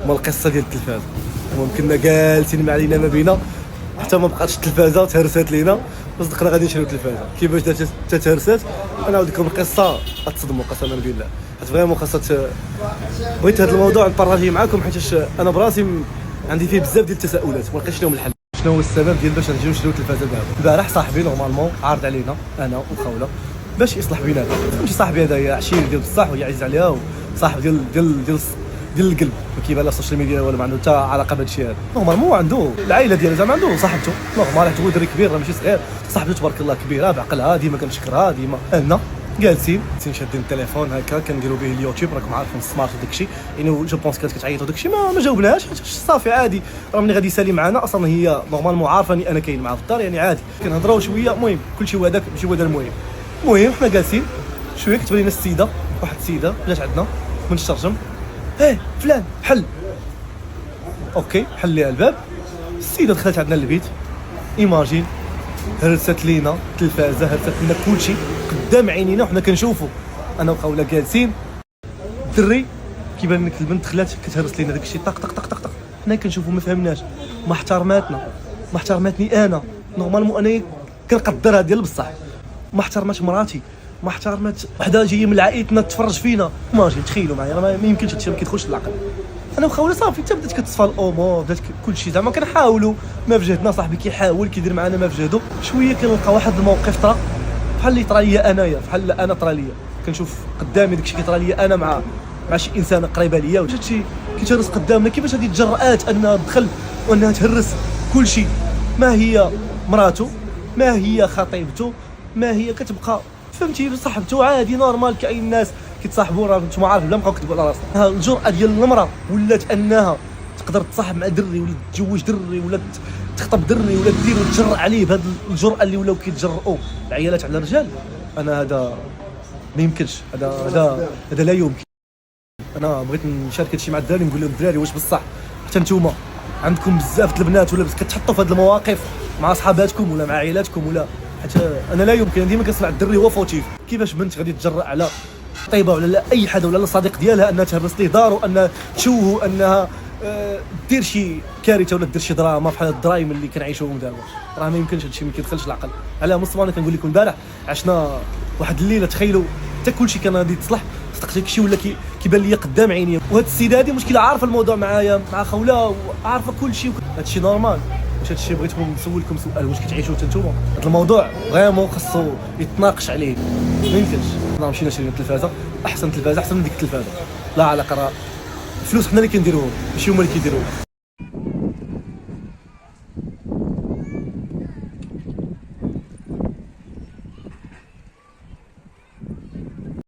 ما القصه ديال التلفازه ممكن جالسين ما علينا ما بينا حتى ما بقاتش التلفازه تهرسات لينا وصدقنا غادي نشريو التلفازه كيفاش دارت تهرسات. انا نعاود لكم القصه غتصدموا قسما بالله حيت فريمون خاصها بغيت هذا الموضوع نبارطاجيه معكم حيت انا براسي عندي فيه بزاف ديال التساؤلات ما لقيتش لهم الحل. شنو هو السبب ديال باش نجيو نشريو التلفازه دابا؟ البارح صاحبي نورمالمون عارض علينا انا وخوله باش يصلح بيناتنا. فهمتي صاحبي هذايا عشير ديال بصح ويعز عليها وصاحب ديال القلب ما كيبان لا السوشيال ميديا ولا ما عنده حتى علاقه بهذا الشيء هذا. نورمالمون عنده العائله ديالو زعما عنده صاحبته نورمال حيت هو دري كبير راه ماشي صغير. صاحبته تبارك الله كبيره بعقلها ديما كنشكرها ديما. انا جالسين شادين التليفون هكا كنديروا به اليوتيوب راكم عارفين السمارت وداك الشيء يعني جو بونس كانت كتعيط وداك الشيء ما جاوبناهاش صافي عادي. راه ملي غادي يسالي معنا اصلا هي نورمالمون عارفاني انا كاين معاه في الدار يعني عادي كنهضروا شويه. المهم كلشي هو هذاك ماشي هو هذا المهم حنا جالسين شويه كتبان لنا السيده واحد السيده جات عندنا من الشرجم فلان حل اوكي حل ليها الباب. السيده دخلت عندنا للبيت ايماجين هرست لينا التلفازه هرست لنا كلشي قدام عينينا وحنا كنشوفوا انا وخوله جالسين. الدري كيبان لك البنت دخلات كتهرس لينا داكشي طق طق طق طق طق حنا كنشوفوا ما فهمناش ما احترماتني انا نورمالمون انا كنقدرها ديال بصح ما احترمات مراتي ما احترمات وحده جايه من عائلتنا تفرج فينا. ماشي تخيلوا معايا راه ما يمكنش هادشي ما كيدخلش للعقل. انا وخوله صافي حتى بدات كتصفى الامور بدات كلشي زعما كنحاولوا ما في جهدنا. صاحبي كيحاول كيدير معنا ما في جهدو. شويه كنلقى واحد الموقف طرا بحال اللي طرا ليا انايا بحال انا طرا ليا كنشوف قدامي داكشي كيطرا ليا انا مع شي انسانه قريبه ليا وهادشي كيتهرس قدامنا. كيفاش هذه تجرأات انها تدخل وانها تهرس كلشي؟ ما هي مراته ما هي خطيبته ما هي كتبقى فهمتي صاحبته عادي نورمال كاين الناس كيتصاحبوا راه نتوما عارفين بلا نبقاو نكذبوا على راسنا. الجرأه ديال المراه ولات انها تقدر تصاحب مع دري ولا تتزوج دري ولا تخطب دري ولا دير وتجرأ عليه بهذه الجرأه اللي ولاو كيتجرؤوا العيالات على الرجال. انا هذا ما يمكنش هذا لا يمكن. انا بغيت نشارك هادشي مع الدراري نقول لهم الدراري واش بصح حتى نتوما عندكم بزاف د البنات ولا كتحطوا في هذه المواقف مع صحاباتكم ولا مع عائلاتكم ولا حتى انا لا يمكن ديما كنسمع الدري هو فوتيف. كيفاش بنت غادي تجرأ على طيبه ولا لا اي حدا ولا الصديق ديالها انها تهرس ليه دارو انها تشوهو انها دير شي كارثه ولا دير شي دراما بحال الدرايم اللي كنعيشوهم دابا. راه ما يمكنش هادشي ما كيدخلش العقل. على مصطفى انا كنقول لكم البارح عشنا واحد الليله تخيلوا حتى كلشي كان غادي يتصلح صدقت داكشي ولا كيبان لي قدام عيني. وهاد السيده هادي مشكله عارفه الموضوع معايا مع خوله وعارفه كلشي هادشي نورمال. واش هادشي بغيتكم نسولكم سؤال واش كتعيشوا حتى نتوما هاد الموضوع فريمون خاصو يتناقش عليه. ما يمكنش انا مشينا شرينا التلفازه احسن تلفازه احسن من ديك التلفازه لا علاقه راه الفلوس حنا اللي كنديروهم ماشي هما اللي كيديروهم.